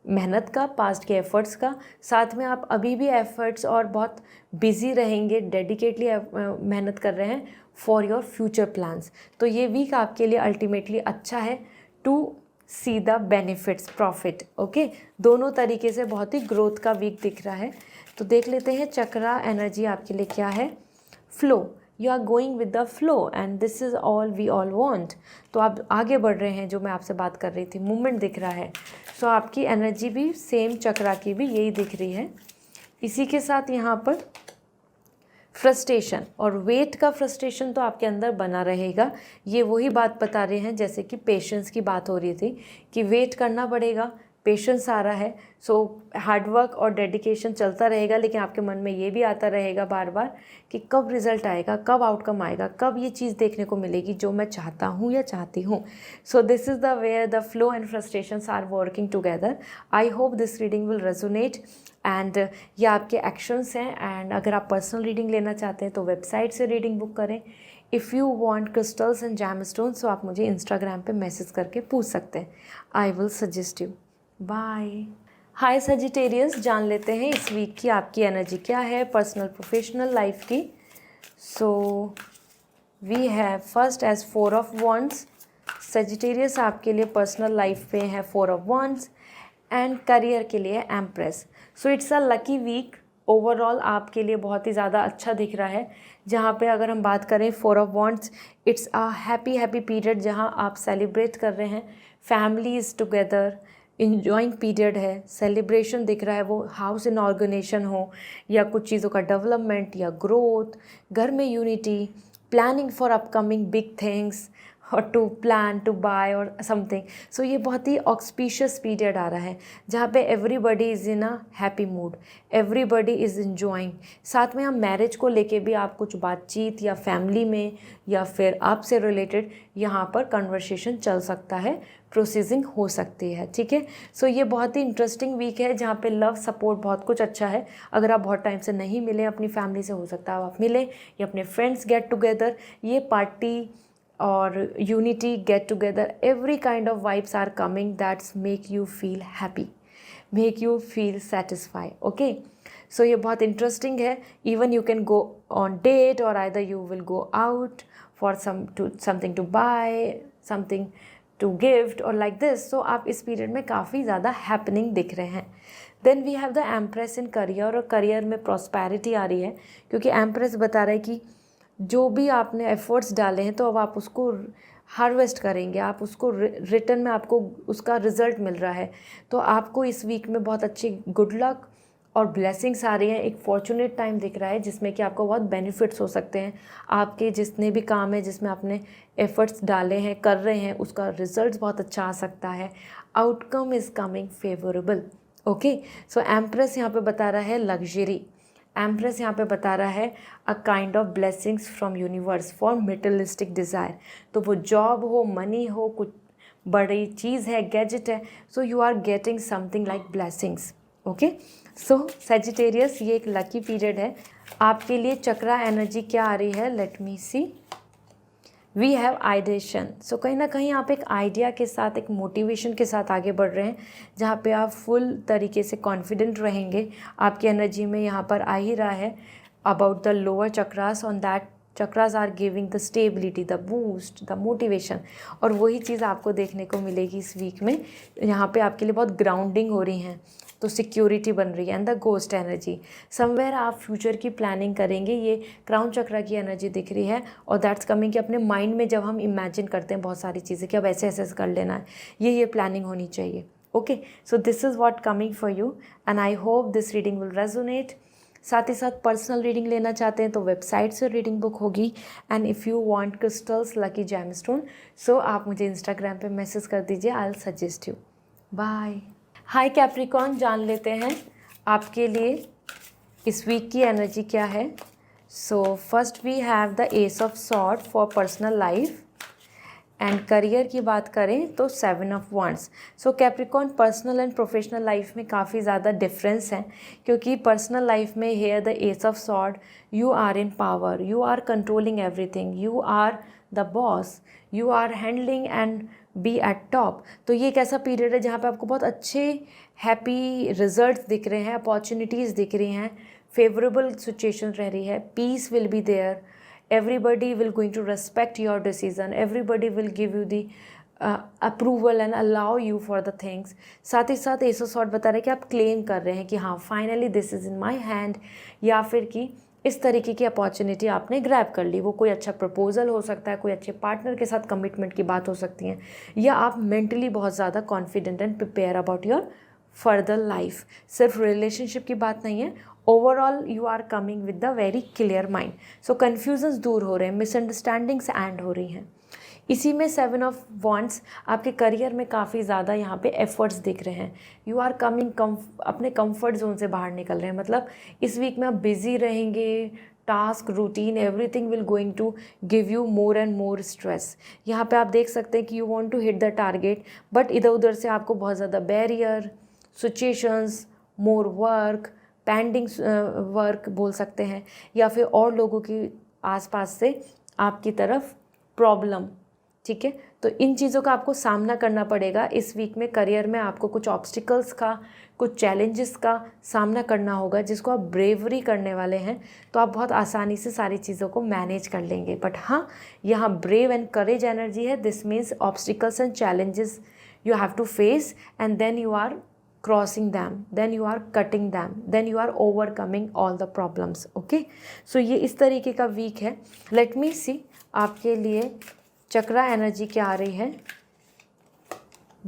मेहनत का, पास्ट के एफ़र्ट्स का। साथ में आप अभी भी एफ़र्ट्स और बहुत बिज़ी रहेंगे, डेडिकेटली मेहनत कर रहे हैं फॉर योर फ्यूचर प्लान्स। तो ये वीक आपके लिए अल्टीमेटली अच्छा है to see the benefits, profit. Okay, दोनों तरीके से बहुत ही ग्रोथ का वीक दिख रहा है। तो देख लेते हैं चक्रा एनर्जी आपके लिए क्या है। Flow, you are going with the flow and this is all we all want. तो आप आगे बढ़ रहे हैं, जो मैं आपसे बात कर रही थी, मूवमेंट दिख रहा है। सो आपकी एनर्जी भी सेम चक्रा की भी यही दिख रही है। इसी के साथ यहाँ पर फ्रस्ट्रेशन और वेट का फ्रस्ट्रेशन तो आपके अंदर बना रहेगा। ये वही बात बता रहे हैं जैसे कि पेशेंस की बात हो रही थी, कि वेट करना पड़ेगा, पेशेंस आ रहा है। सो हार्डवर्क और डेडिकेशन चलता रहेगा, लेकिन आपके मन में ये भी आता रहेगा बार बार कि कब रिज़ल्ट आएगा, कब आउटकम आएगा, कब ये चीज़ देखने को मिलेगी जो मैं चाहता हूँ या चाहती हूँ। So this is the where the flow and frustrations are working together. I hope this reading will resonate and ये आपके एक्शंस हैं। एंड अगर आप पर्सनल रीडिंग लेना चाहते हैं तो वेबसाइट से रीडिंग बुक करें। If you want crystals and gemstones तो आप मुझे इंस्टाग्राम पे मैसेज करके पूछ सकते हैं। I will suggest you. Bye. Hi Sagittarius, जान लेते हैं इस वीक की आपकी एनर्जी क्या है पर्सनल प्रोफेशनल लाइफ की। So we have first as 4 of wands. Sagittarius आपके लिए पर्सनल लाइफ पे है 4 ऑफ वॉन्ड्स एंड करियर के लिए empress. So it's a lucky week overall, आपके लिए बहुत ही ज़्यादा अच्छा दिख रहा है। जहाँ पे अगर हम बात करें 4 of wands, it's a happy period जहाँ आप सेलिब्रेट कर रहे हैं, family is together, enjoying period है, सेलिब्रेशन दिख रहा है। वो हाउस इन ऑर्गेनाइजेशन हो या कुछ चीज़ों का डेवलपमेंट या ग्रोथ, घर में unity, planning for upcoming big things और टू प्लान टू बाय और समथिंग। सो ये बहुत ही ऑक्सपीशियस पीरियड आ रहा है जहाँ पे everybody is in a happy mood, everybody is enjoying. साथ में हम मैरिज को लेके भी आप कुछ बातचीत या फैमिली में या फिर आपसे रिलेटेड यहाँ पर कन्वर्सेशन चल सकता है, प्रोसेसिंग हो सकती है। ठीक है, सो ये बहुत ही इंटरेस्टिंग वीक है जहाँ पे लव सपोर्ट बहुत कुछ अच्छा है। अगर आप बहुत टाइम से नहीं मिले अपनी फैमिली से, हो सकता है आप मिले, या अपने फ्रेंड्स गेट टुगेदर, ये पार्टी और unity, get together, every kind of vibes are coming that's make you feel happy, make you feel satisfy. Okay, so ये बहुत इंटरेस्टिंग है। Even you can go on date or either you will go out for something to buy, something to gift or like this. So आप इस period में काफ़ी ज़्यादा happening दिख रहे हैं। Then we have the empress in career, और career में प्रॉस्पेरिटी आ रही है क्योंकि एम्प्रेस बता रहा है कि जो भी आपने एफर्ट्स डाले हैं तो अब आप उसको हार्वेस्ट करेंगे, आप उसको रिटर्न में आपको उसका रिज़ल्ट मिल रहा है। तो आपको इस वीक में बहुत अच्छी गुड लक और ब्लेसिंग्स आ रही हैं। एक फॉर्चुनेट टाइम दिख रहा है जिसमें कि आपको बहुत बेनिफिट्स हो सकते हैं। आपके जितने भी काम है जिसमें आपने एफर्ट्स डाले हैं, कर रहे हैं, उसका रिजल्ट बहुत अच्छा आ सकता है। Outcome is coming favourable. Okay, so empress यहाँ पे बता रहा है लग्जरी एम्प्रेस यहाँ पे बता रहा है अ kind of blessings from universe for materialistic desire. तो वो जॉब हो, मनी हो, कुछ बड़ी चीज़ है, गैजेट है, so you are getting something like blessings. Okay, so Sagittarius ये एक लकी पीरियड है आपके लिए। चक्रा एनर्जी क्या आ रही है, let me see. We have ideation. So कहीं ना कहीं आप एक आइडिया के साथ, एक मोटिवेशन के साथ आगे बढ़ रहे हैं, जहाँ पे आप फुल तरीके से कॉन्फिडेंट रहेंगे। आपकी एनर्जी में यहाँ पर आ ही रहा है about the lower chakras, on that chakras are giving the stability, the boost, the motivation. और वही चीज़ आपको देखने को मिलेगी इस वीक में। यहाँ पे आपके लिए बहुत ग्राउंडिंग हो रही हैं, तो सिक्योरिटी बन रही है। And the ghost energy, somewhere आप फ्यूचर की प्लानिंग करेंगे। ये क्राउन चक्रा की एनर्जी दिख रही है, और दैट्स कमिंग कि अपने माइंड में जब हम इमेजिन करते हैं बहुत सारी चीज़ें कि अब ऐसे ऐसे कर लेना है, ये प्लानिंग होनी चाहिए। Okay, so this is what coming for you and I hope this reading will resonate. साथ ही साथ पर्सनल रीडिंग लेना चाहते हैं तो वेबसाइट से रीडिंग बुक होगी। And if you want crystals, lucky gemstone, so आप मुझे इंस्टाग्राम पे मैसेज कर दीजिए, I will suggest you. Bye. Hi Capricorn, जान लेते हैं आपके लिए इस वीक की एनर्जी क्या है। So first we have the ace of sword for personal life. And career की बात करें तो 7 of wands. So Capricorn, personal and professional life में काफ़ी ज़्यादा डिफरेंस है, क्योंकि पर्सनल लाइफ में here the ace of sword, you are in power, you are controlling everything, you are the boss, you are handling and be at top. तो ये एक ऐसा पीरियड है जहाँ पे आपको बहुत अच्छे हैप्पी रिजल्ट्स दिख रहे हैं, अपॉर्चुनिटीज़ दिख रही हैं, फेवरेबल सिचुएशन रह रही है, peace will be there, everybody will going to respect your decision, everybody will give you the approval and allow you for the things। साथ ही साथ एस ऑफ सॉर्ड बता रहे हैं कि आप क्लेम कर रहे हैं कि हाँ finally this is in my hand, या फिर कि इस तरीके की अपॉर्चुनिटी आपने ग्रैब कर ली। वो कोई अच्छा प्रपोजल हो सकता है, कोई अच्छे पार्टनर के साथ कमिटमेंट की बात हो सकती है, या आप मेंटली बहुत ज़्यादा confident and prepare about your further life. सिर्फ रिलेशनशिप की बात नहीं है, overall you are coming with the very clear mind. So confusions दूर हो रहे हैं, मिसअंडरस्टैंडिंग्स एंड हो रही हैं। इसी में 7 ऑफ वॉन्ड्स, आपके करियर में काफ़ी ज़्यादा यहाँ पे एफर्ट्स दिख रहे हैं। यू आर कमिंग अपने कंफर्ट जोन से बाहर निकल रहे हैं। मतलब इस वीक में आप बिजी रहेंगे, task, routine, everything will going to give you more and more stress. यहाँ पे आप देख सकते हैं कि you want to hit the target, but इधर उधर से आपको बहुत ज़्यादा barrier, situations, more work, pending work बोल सकते हैं, या फिर और लोगों की आसपास से आपकी तरफ प्रॉब्लम। ठीक है, तो इन चीज़ों का आपको सामना करना पड़ेगा इस वीक में। करियर में आपको कुछ ऑब्स्टिकल्स का, कुछ चैलेंजेस का सामना करना होगा, जिसको आप ब्रेवरी करने वाले हैं, तो आप बहुत आसानी से सारी चीज़ों को मैनेज कर लेंगे। बट हाँ, यहाँ ब्रेव एंड करेज एनर्जी है। This means obstacles and challenges you have to face, and then you are crossing them, then you are cutting them, then you are overcoming all the problems। okay, so ये इस तरीके का week है। let me see आपके लिए चक्रा energy क्या आ रही है।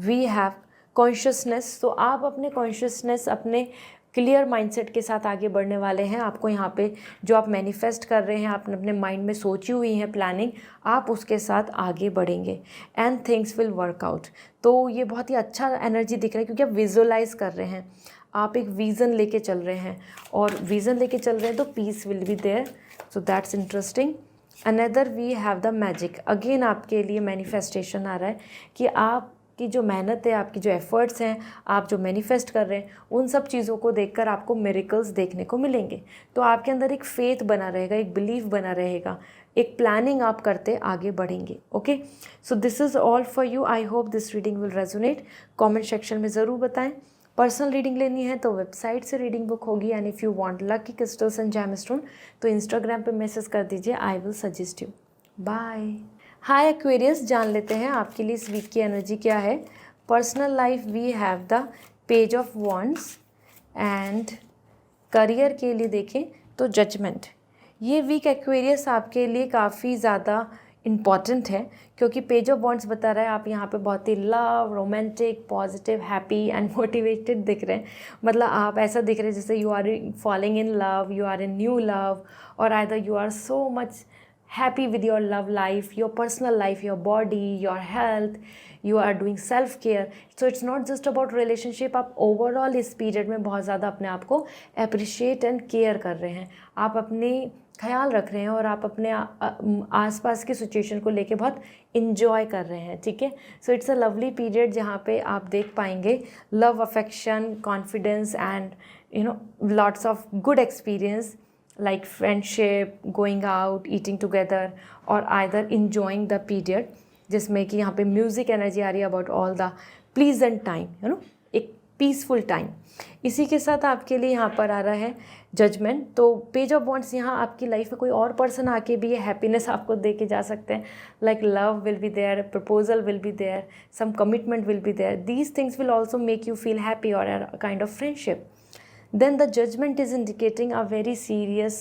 we have consciousness। तो आप अपने कॉन्शियसनेस, अपने क्लियर माइंडसेट के साथ आगे बढ़ने वाले हैं। आपको यहाँ पे जो आप मैनिफेस्ट कर रहे हैं, आपने अपने माइंड में सोची हुई है प्लानिंग, आप उसके साथ आगे बढ़ेंगे and things will work out. तो ये बहुत ही अच्छा एनर्जी दिख रहा है, क्योंकि आप विजुअलाइज कर रहे हैं, आप एक विज़न लेके चल रहे हैं, और विज़न लेके चल रहे हैं तो peace will be there. So that's interesting. Another we have the magic. Again आपके लिए मैनिफेस्टेशन आ रहा है कि आप की जो मेहनत है, आपकी जो एफ़र्ट्स हैं, आप जो मैनिफेस्ट कर रहे हैं, उन सब चीज़ों को देखकर आपको मिरेकल्स देखने को मिलेंगे। तो आपके अंदर एक फेथ बना रहेगा, एक बिलीव बना रहेगा, एक प्लानिंग आप करते आगे बढ़ेंगे। Okay, so this is all for you. I hope this reading will resonate. Comment section में ज़रूर बताएं। पर्सनल रीडिंग लेनी है तो वेबसाइट से रीडिंग बुक होगी। And if you want lucky crystals and gemstone तो इंस्टाग्राम पे मैसेज कर दीजिए, I will suggest you. Bye. Hi Aquarius, जान लेते हैं आपके लिए इस वीक की एनर्जी क्या है। Personal life we have the page of wands, and career के लिए देखें तो जजमेंट। ये वीक एक्वेरियस आपके लिए काफ़ी ज़्यादा इम्पॉर्टेंट है, क्योंकि पेज ऑफ वॉन्ड्स बता रहा है आप यहाँ पे बहुत ही love, romantic, positive, happy and motivated दिख रहे हैं। मतलब आप ऐसा दिख रहे हैं जैसे you are falling in love, you are in new love, or either you are so much happy with your love life, your personal life, your body, your health, you are doing self care. So it's not just about relationship, आप overall इस period में बहुत ज़्यादा अपने आप को appreciate and care कर रहे हैं, आप अपने ख्याल रख रहे हैं और आप अपने आसपास की सिचुएशन को लेके बहुत इन्जॉय कर रहे हैं, ठीक है. सो इट्स अ लवली पीरियड जहाँ पे आप देख पाएंगे love, affection, confidence and lots of good experience like friendship, going out, eating together, or either enjoying the period, जिसमें कि यहाँ पे म्यूज़िक एनर्जी आ रही है about all the pleasant time, एक पीसफुल टाइम. इसी के साथ आपके लिए यहाँ पर आ रहा है जजमेंट. तो पेज ऑफ वॉन्ड्स, यहाँ आपकी लाइफ में कोई और पर्सन आके भी ये हैप्पीनेस आपको दे के जा सकते हैं. Like love will be there, proposal will be there, some commitment will be there. These things will also make you feel happy or a kind of friendship. Then the judgment is indicating a very serious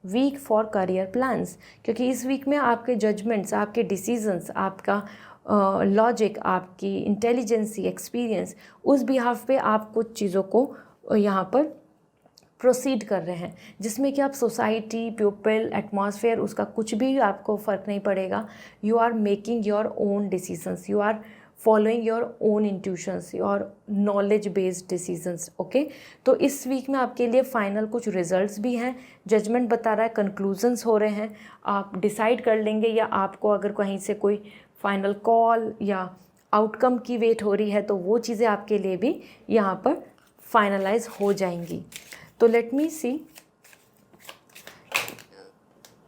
week for career plans, क्योंकि इस week में आपके judgements, आपके decisions, आपका logic, आपकी intelligence, experience, उस behalf पे आप कुछ चीज़ों को यहाँ पर प्रोसीड कर रहे हैं, जिसमें कि आप सोसाइटी, पीपल, एटमॉस्फेयर, उसका कुछ भी आपको फ़र्क नहीं पड़ेगा. You are making your own decisions, you are following your own intuitions, your knowledge based decisions. Okay, तो इस वीक में आपके लिए फाइनल कुछ रिजल्ट्स भी हैं. जजमेंट बता रहा है कंक्लूजन्स हो रहे हैं, आप डिसाइड कर लेंगे, या आपको अगर कहीं से कोई फाइनल कॉल या आउटकम की वेट हो रही है तो वो चीज़ें आपके लिए भी यहाँ पर फाइनलाइज हो जाएंगी. तो let me see.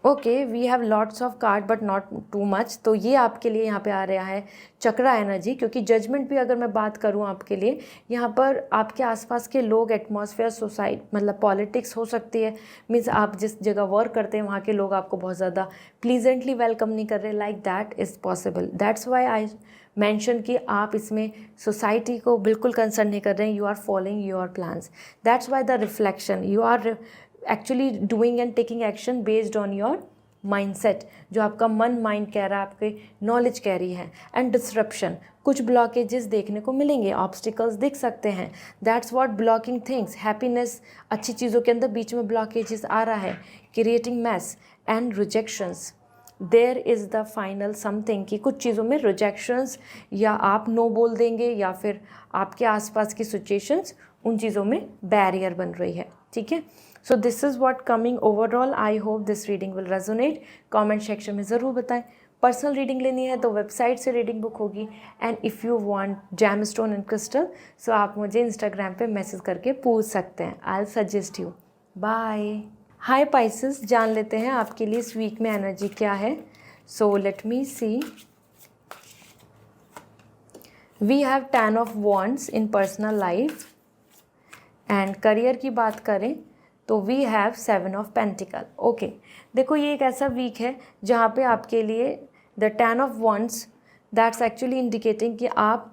Okay, we have lots of card but not too much. तो ये आपके लिए यहाँ पे आ रहा है चक्रा एनर्जी, क्योंकि जजमेंट भी अगर मैं बात करूँ आपके लिए, यहाँ पर आपके आसपास के लोग, एटमॉस्फेयर, सोसाइटी, मतलब पॉलिटिक्स हो सकती है. मीन्स आप जिस जगह वर्क करते हैं वहाँ के लोग आपको बहुत ज़्यादा प्लीजेंटली वेलकम नहीं कर रहे. Like that is possible. That's why I mention कि आप इसमें सोसाइटी को बिल्कुल कंसर्न नहीं कर रहे हैं. You are following your plans. That's why the reflection, you are actually doing and taking action based on your mindset, जो आपका मन, माइंड कह रहा है, आपके नॉलेज कह रही है. एंड डिसरप्शन, कुछ ब्लॉकेजेस देखने को मिलेंगे, ऑब्स्टिकल्स दिख सकते हैं. That's what blocking things. Happiness, अच्छी चीज़ों के अंदर बीच में ब्लॉकेजेस आ रहा है, creating mess and rejections. There is the final something कि कुछ चीज़ों में रिजेक्शंस, या आप नो बोल देंगे, या फिर आपके आसपास की सिचुएशंस उन चीज़ों में बैरियर बन रही है, ठीक है. So this is what coming overall. I hope this reading will resonate. Comment section में ज़रूर बताएं. पर्सनल रीडिंग लेनी है तो वेबसाइट से रीडिंग बुक होगी. And if you want gem stone and crystal, so आप मुझे इंस्टाग्राम पे मैसेज करके पूछ सकते हैं. I will suggest you. Bye. Hi Pisces, जान लेते हैं आपके लिए इस वीक में एनर्जी क्या है. So let me see. We have 10 of wands in personal life. And career की बात करें तो we have 7 of pentacle. Okay, देखो ये एक ऐसा वीक है जहाँ पे आपके लिए the 10 of wands, that's actually indicating कि आप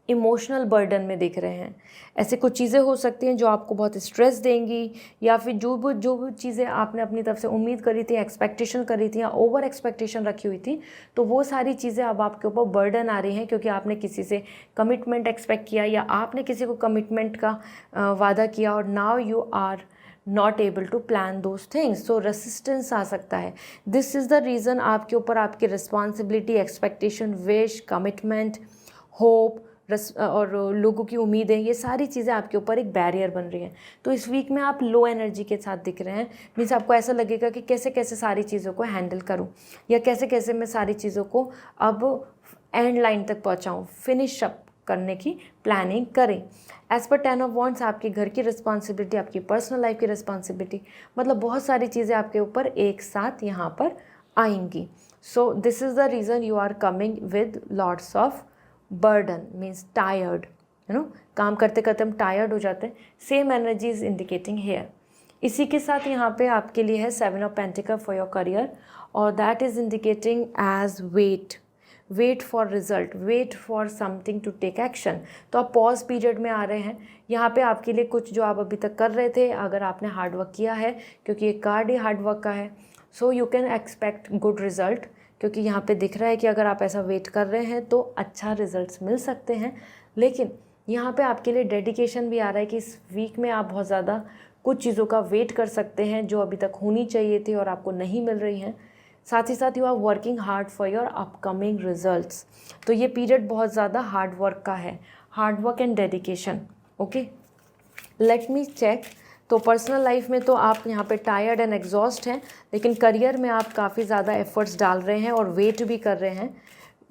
इमोशनल बर्डन में दिख रहे हैं. ऐसे कुछ चीज़ें हो सकती हैं जो आपको बहुत स्ट्रेस देंगी, या फिर जो भी चीज़ें आपने अपनी तरफ से उम्मीद करी थी, एक्सपेक्टेशन करी थी, या ओवर एक्सपेक्टेशन रखी हुई थी, तो वो सारी चीज़ें अब आपके ऊपर बर्डन आ रही हैं, क्योंकि आपने किसी से कमिटमेंट एक्सपेक्ट किया, या आपने किसी को कमिटमेंट का वादा किया, और now you are not able to plan those things. So resistance आ सकता है. दिस इज़ द रीज़न आपके ऊपर आपकी responsibility, expectation, wish, commitment, hope और लोगों की उम्मीदें, ये सारी चीज़ें आपके ऊपर एक बैरियर बन रही हैं. तो इस वीक में आप लो एनर्जी के साथ दिख रहे हैं. मीन्स आपको ऐसा लगेगा कि कैसे कैसे सारी चीज़ों को हैंडल करूं, या कैसे कैसे मैं सारी चीज़ों को अब एंड लाइन तक पहुंचाऊं, फिनिश अप करने की प्लानिंग करें. एज़ पर 10 ऑफ वॉन्ड्स, आपके घर की रिस्पॉन्सिबिलिटी, आपकी पर्सनल लाइफ की रिस्पॉन्सिबिलिटी, मतलब बहुत सारी चीज़ें आपके ऊपर एक साथ यहाँ पर आएंगी. So this is the reason you are coming with lots of burden, means tired. काम करते करते हम टायर्ड हो जाते हैं. Same energy is indicating here. इसी के साथ यहाँ पे आपके लिए है 7 of pentacles for your career, और that is indicating as wait for result, wait for something to take action. तो आप पॉज पीरियड में आ रहे हैं. यहाँ पे आपके लिए कुछ जो आप अभी तक कर रहे थे, अगर आपने हार्डवर्क किया है, क्योंकि ये कार्ड ही हार्डवर्क का है, so you can expect good result. क्योंकि यहाँ पे दिख रहा है कि अगर आप ऐसा वेट कर रहे हैं तो अच्छा रिजल्ट्स मिल सकते हैं. लेकिन यहाँ पे आपके लिए डेडिकेशन भी आ रहा है कि इस वीक में आप बहुत ज़्यादा कुछ चीज़ों का वेट कर सकते हैं जो अभी तक होनी चाहिए थी और आपको नहीं मिल रही हैं. साथ ही साथ you are working hard for your upcoming results. तो ये पीरियड बहुत ज़्यादा हार्ड वर्क का है, hard work and dedication. Okay, let me check. तो पर्सनल लाइफ में तो आप यहाँ पे टायर्ड एंड एग्जॉस्ट हैं, लेकिन करियर में आप काफ़ी ज़्यादा एफर्ट्स डाल रहे हैं और वेट भी कर रहे हैं,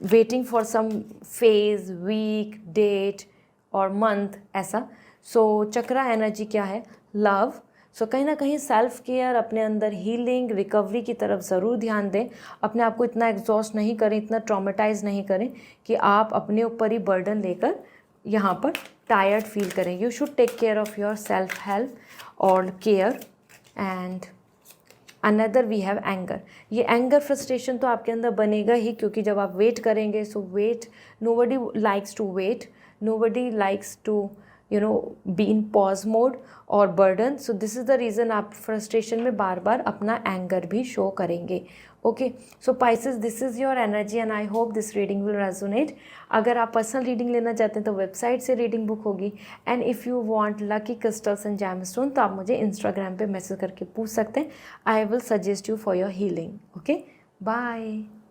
waiting for some phase, week, date और मंथ ऐसा। सो चक्रा एनर्जी क्या है? लव। सो कहीं ना कहीं सेल्फ केयर, अपने अंदर हीलिंग, रिकवरी की तरफ ज़रूर ध्यान दें। अपने आप को इतना एग्जॉस्ट नहीं करें, इतना ट्रॉमेटाइज नहीं करें कि आप अपने ऊपर ही बर्डन लेकर यहाँ पर टायर्ड फील करें। You should take care of yourself health और care. And another we have anger. ये एंगर फ्रस्ट्रेशन तो आपके अंदर बनेगा ही, क्योंकि जब आप वेट करेंगे, so wait, nobody likes to wait, nobody likes to be in pause mode और burden. So this is the reason आप frustration में बार बार अपना anger भी show करेंगे। Okay, so Pisces, this is your energy and I hope this reading will resonate. अगर आप personal reading लेना चाहते हैं तो वेबसाइट से रीडिंग बुक होगी। And if you want lucky crystals and gemstone तो आप मुझे इंस्टाग्राम पे मैसेज करके पूछ सकते हैं। I will suggest you for your healing. Okay, bye.